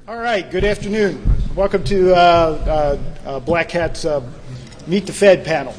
All right, good afternoon. Welcome to BlackHat's Meet the Fed panel.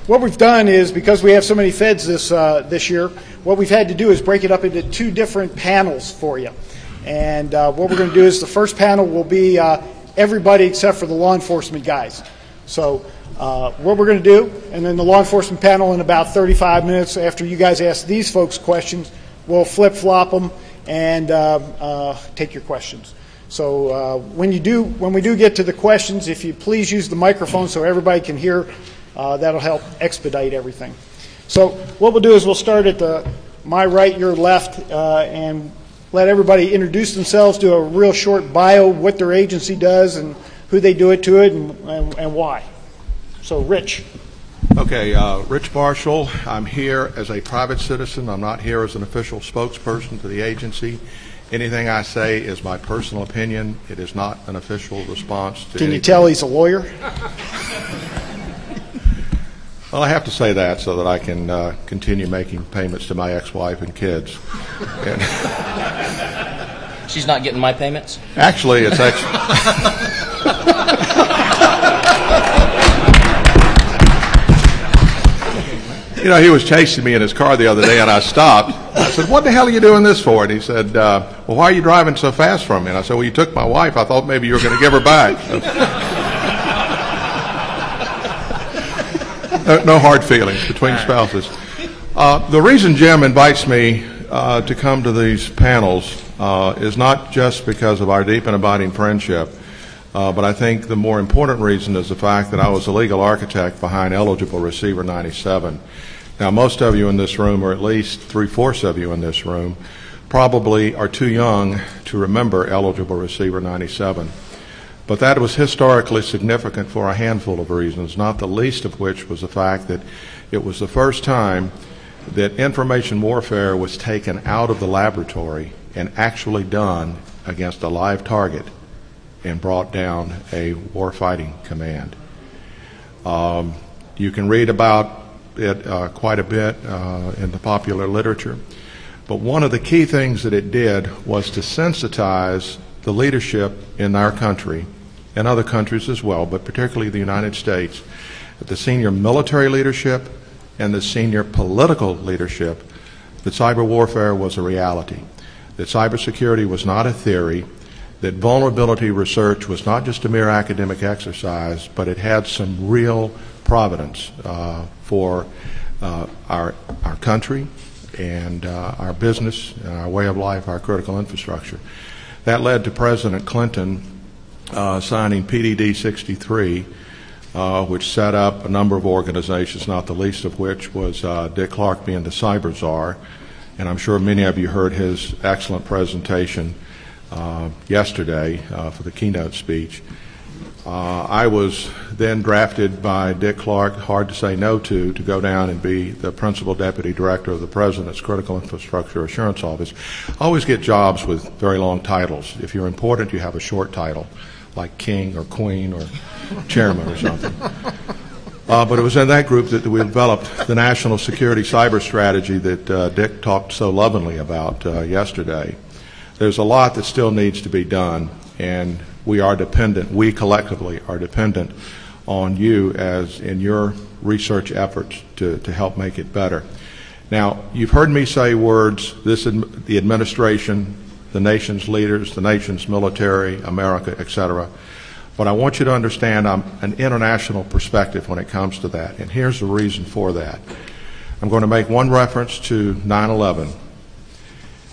What we've done is, because we have so many Feds this year, what we've had to do is break it up into two different panels for you. And what we're going to do is the first panel will be everybody except for the law enforcement guys. So what we're going to do, and then the law enforcement panel in about 35 minutes after you guys ask these folks questions, we'll flip-flop them and take your questions. So when we do get to the questions, if you please use the microphone so everybody can hear, that'll help expedite everything. So what we'll do is we'll start at my right, your left, and let everybody introduce themselves, do a real short bio, what their agency does and who they do it to it and why. So Rich. Okay, Rich Marshall. I'm here as a private citizen. I'm not here as an official spokesperson to the agency. Anything I say is my personal opinion. It is not an official response to Can you tell he's a lawyer? Well, I have to say that so that I can continue making payments to my ex-wife and kids. And she's not getting my payments? Actually, it's actually... You know, he was chasing me in his car the other day, and I stopped. I said, "What the hell are you doing this for?" And he said, "Well, why are you driving so fast from me?" And I said, "Well, you took my wife. I thought maybe you were going to give her back." No hard feelings between spouses. The reason Jim invites me to come to these panels is not just because of our deep and abiding friendship, but I think the more important reason is the fact that I was the legal architect behind Eligible Receiver 97. Now, most of you in this room, or at least 3/4 of you in this room, probably are too young to remember Eligible Receiver 97. But that was historically significant for a handful of reasons, not the least of which was the fact that it was the first time that information warfare was taken out of the laboratory and actually done against a live target and brought down a warfighting command. You can read about it quite a bit in the popular literature, but one of the key things that it did was to sensitize the leadership in our country and other countries as well, but particularly the United States, the senior military leadership and the senior political leadership, that cyber warfare was a reality, that cybersecurity was not a theory, that vulnerability research was not just a mere academic exercise, but it had some real providence for our country and our business, our way of life, our critical infrastructure. That led to President Clinton signing PDD 63, which set up a number of organizations, not the least of which was Dick Clark being the cyber czar. And I'm sure many of you heard his excellent presentation yesterday for the keynote speech. I was then drafted by Dick Clark, hard to say no to go down and be the principal deputy director of the President's Critical Infrastructure Assurance Office. I always get jobs with very long titles. If you're important, you have a short title, like king or queen or chairman or something. But it was in that group that we developed the national security cyber strategy that Dick talked so lovingly about yesterday. There's a lot that still needs to be done, and we collectively are dependent on you as in your research efforts to help make it better. Now, you've heard me say words, the administration, the nation's leaders, the nation's military, America, etc. But I want you to understand I'm an international perspective when it comes to that, and here's the reason for that. I'm going to make one reference to 9/11.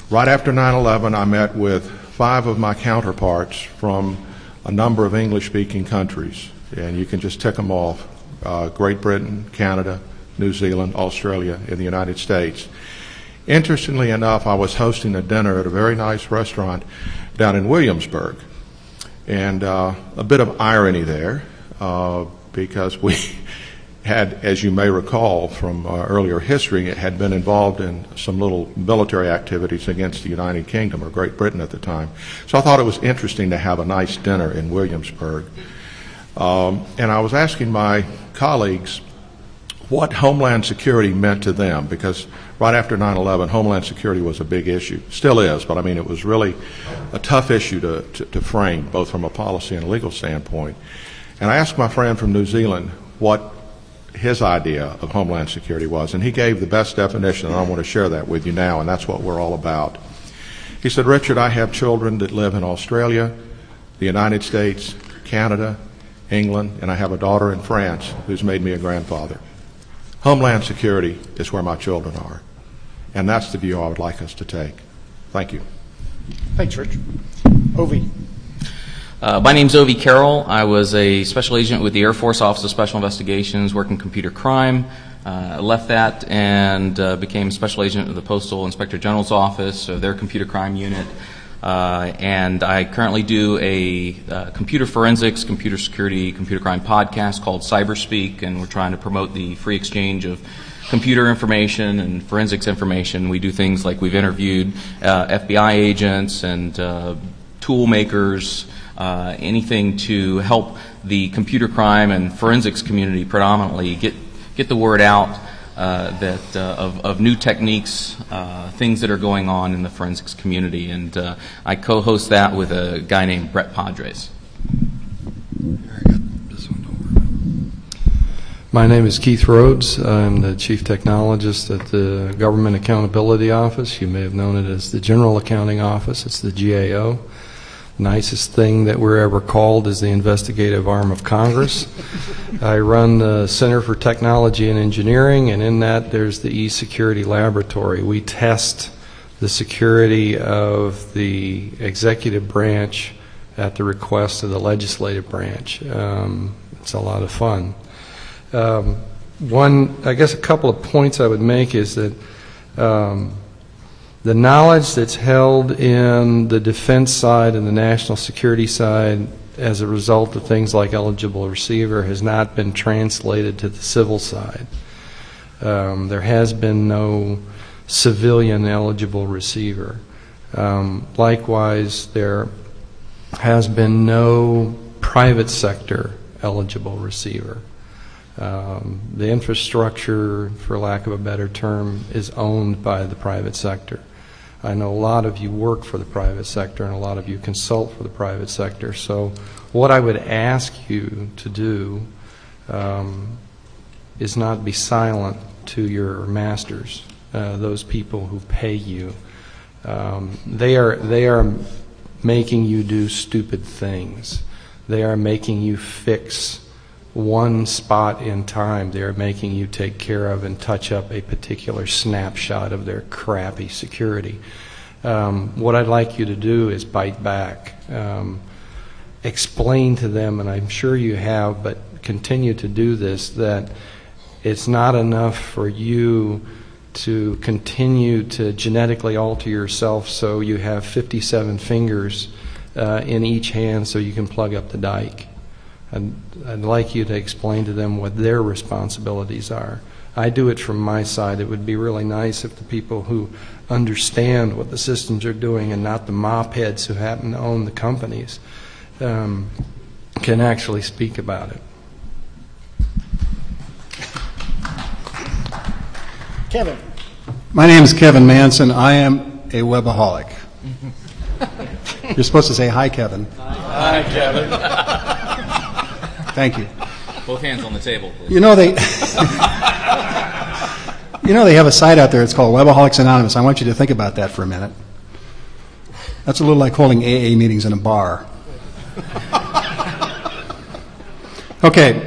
Right after 9/11, I met with 5 of my counterparts from a number of English-speaking countries, and you can just tick them off: Great Britain, Canada, New Zealand, Australia, and the United States. Interestingly enough, I was hosting a dinner at a very nice restaurant down in Williamsburg, and a bit of irony there because we had, as you may recall from earlier history, it had been involved in some little military activities against the United Kingdom, or Great Britain at the time. So I thought it was interesting to have a nice dinner in Williamsburg. And I was asking my colleagues what Homeland Security meant to them, because right after 9/11, Homeland Security was a big issue. Still is, but I mean, it was really a tough issue to frame, both from a policy and a legal standpoint. And I asked my friend from New Zealand what his idea of Homeland Security was, and he gave the best definition, and I want to share that with you now, and that's what we're all about. He said, Richard, I have children that live in Australia, the United States, Canada, England, and I have a daughter in France who's made me a grandfather. Homeland Security is where my children are, and that's the view I would like us to take. Thank you. Thanks, Rich. Ovi. My name's Ovi Carroll. I was a special agent with the Air Force Office of Special Investigations working computer crime. Left that and became special agent of the Postal Inspector General's Office, or their computer crime unit. And I currently do a computer forensics, computer security, computer crime podcast called Cyberspeak, and we're trying to promote the free exchange of computer information and forensics information. We do things like we've interviewed FBI agents and tool makers, anything to help the computer crime and forensics community predominantly get the word out of new technies, things that are going on in the forensics community. And I co-host that with a guy named Brett Padres. My name is Keith Rhodes. I'm the Chief Technologist at the Government Accountability Office. You may have known it as the General Accounting Office. It's the GAO. Nicest thing that we're ever called is the investigative arm of Congress. I run the Center for Technology and Engineering, and in that there's the e-security laboratory. We test the security of the executive branch at the request of the legislative branch. It's a lot of fun. I guess a couple of points I would make is that the knowledge that's held in the defense side and the national security side as a result of things like eligible receiver has not been translated to the civil side. There has been no civilian eligible receiver. Likewise, there has been no private sector eligible receiver. The infrastructure, for lack of a better term, is owned by the private sector. I know a lot of you work for the private sector and a lot of you consult for the private sector. So what I would ask you to do is not be silent to your masters, those people who pay you. They are making you do stupid things. They are making you fix one spot in time. They're making you take care of and touch up a particular snapshot of their crappy security. What I'd like you to do is bite back. Explain to them, and I'm sure you have, but continue to do this, that it's not enough for you to continue to genetically alter yourself so you have 57 fingers in each hand so you can plug up the dike. I'd like you to explain to them what their responsibilities are. I do it from my side. It would be really nice if the people who understand what the systems are doing and not the mop heads who happen to own the companies can actually speak about it. Kevin. My name is Kevin Manson. I am a webaholic. You're supposed to say hi, Kevin. Hi, Kevin. Thank you. Both hands on the table, please. You know they have a site out there. It's called Webaholics Anonymous. I want you to think about that for a minute. That's a little like holding AA meetings in a bar. Okay,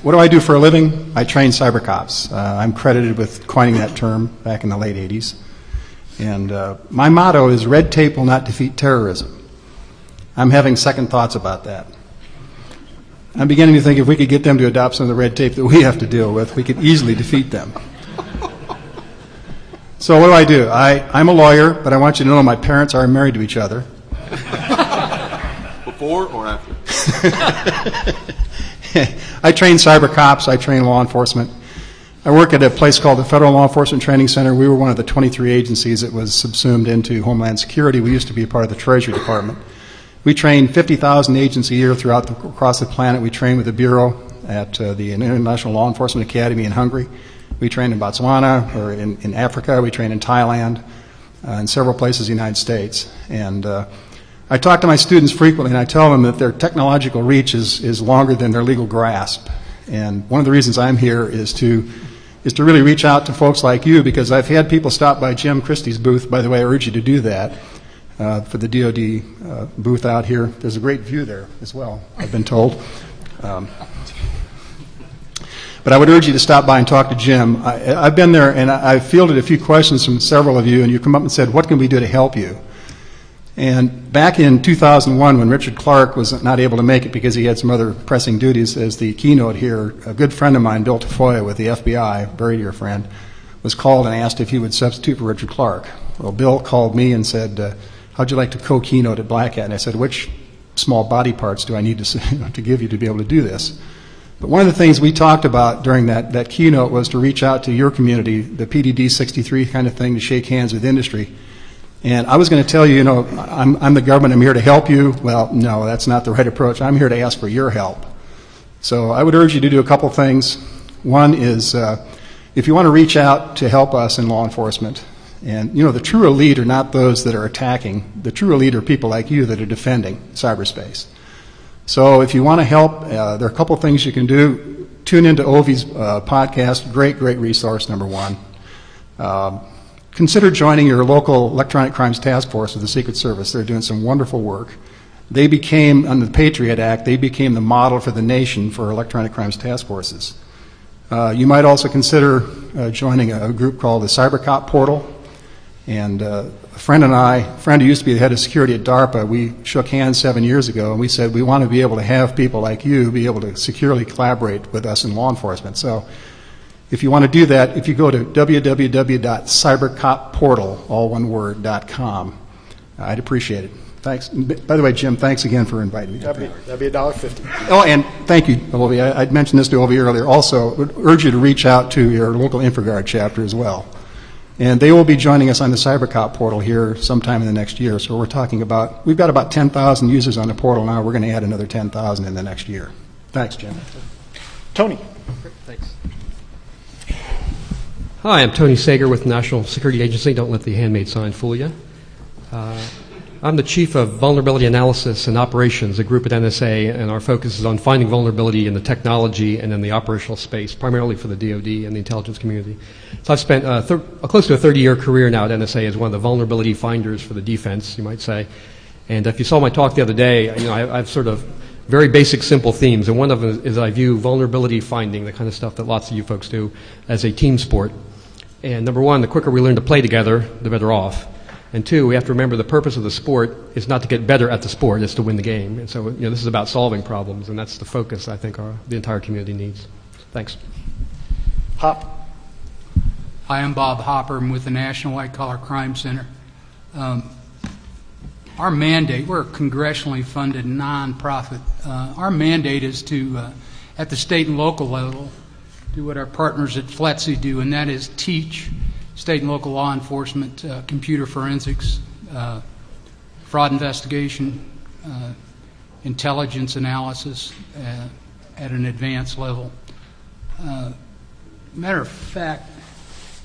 what do I do for a living? I train cyber cops. I'm credited with coining that term back in the late 80s. And my motto is red tape will not defeat terrorism. I'm having second thoughts about that. I'm beginning to think if we could get them to adopt some of the red tape that we have to deal with, we could easily defeat them. So what do? I'm a lawyer, but I want you to know my parents are married to each other. Before or after? I train cyber cops. I train law enforcement. I work at a place called the Federal Law Enforcement Training Center. We were one of the 23 agencies that was subsumed into Homeland Security. We used to be a part of the Treasury Department. We train 50,000 agents a year across the planet. We train with the Bureau at the International Law Enforcement Academy in Hungary. We train in Botswana, or in Africa. We train in Thailand, and several places in the United States. And I talk to my students frequently, and I tell them that their technological reach is longer than their legal grasp. And one of the reasons I'm here is to really reach out to folks like you, because I've had people stop by Jim Christie's booth. By the way, I urge you to do that for the DoD booth out here. There's a great view there as well, I've been told. But I would urge you to stop by and talk to Jim. I've been there, and I've fielded a few questions from several of you, and you come up and said, what can we do to help you? And back in 2001, when Richard Clark was not able to make it because he had some other pressing duties as the keynote here, a good friend of mine, Bill Tafoya with the FBI, a very dear friend, was called and asked if he would substitute for Richard Clark. Well, Bill called me and said, how'd you like to co-keynote at BlackHat? And I said, which small body parts do I need to give you to be able to do this? But one of the things we talked about during that keynote was to reach out to your community, the PDD 63 kind of thing, to shake hands with industry. And I was going to tell you, I'm the government, I'm here to help you. Well, no, that's not the right approach. I'm here to ask for your help. So I would urge you to do a couple things. One is if you want to reach out to help us in law enforcement, and the true elite are not those that are attacking. The true elite are people like you that are defending cyberspace. So if you want to help, there are a couple things you can do. Tune into Ovi's podcast, great resource, number one. Consider joining your local electronic crimes task force with the Secret Service. They're doing some wonderful work. They became, under the Patriot Act, they became the model for the nation for electronic crimes task forces. You might also consider joining a group called the CyberCop Portal. And a friend who used to be the head of security at DARPA, we shook hands 7 years ago, and we said we want to be able to have people like you be able to securely collaborate with us in law enforcement. So if you want to do that, if you go to www.cybercopportal.com, I'd appreciate it. Thanks. By the way, Jim, thanks again for inviting me. That'd be $1.50. Oh, and thank you, Ovi. I'd mentioned this to Ovi earlier. Also, would urge you to reach out to your local InfraGard chapter as well. And they will be joining us on the CyberCop portal here sometime in the next year. So we're talking about, we've got about 10,000 users on the portal now. We're going to add another 10,000 in the next year. Thanks, Jim. Tony. Thanks. Hi, I'm Tony Sager with National Security Agency. Don't let the handmade sign fool you. I'm the Chief of Vulnerability Analysis and Operations, a group at NSA, and our focus is on finding vulnerability in the technology and in the operational space, primarily for the DoD and the intelligence community. So I've spent close to a 30-year career now at NSA as one of the vulnerability finders for the defense, you might say. And if you saw my talk the other day, I have sort of very basic, simple themes, and one of them is I view vulnerability finding, the kind of stuff that lots of you folks do, as a team sport. And number one, the quicker we learn to play together, the better off. And two, we have to remember the purpose of the sport is not to get better at the sport, it's to win the game. And so, this is about solving problems, and that's the focus I think the entire community needs. Thanks. Hop. Hi, I'm Bob Hopper. I'm with the National White Collar Crime Center. Our mandate, we're a congressionally funded nonprofit. Our mandate is to, at the state and local level, do what our partners at FLETC do, and that is teach state and local law enforcement computer forensics, fraud investigation, intelligence analysis at an advanced level. Matter of fact,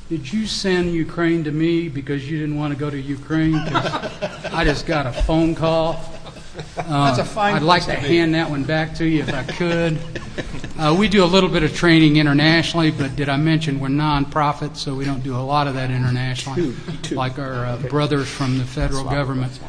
did you send Ukraine to me because you didn't want to go to Ukraine? 'Cause I just got a phone call. That's a fine I'd like to hand that one back to you if I could. We do a little bit of training internationally, but did I mention we're non-profit, so we don't do a lot of that internationally, like our brothers from the federal government.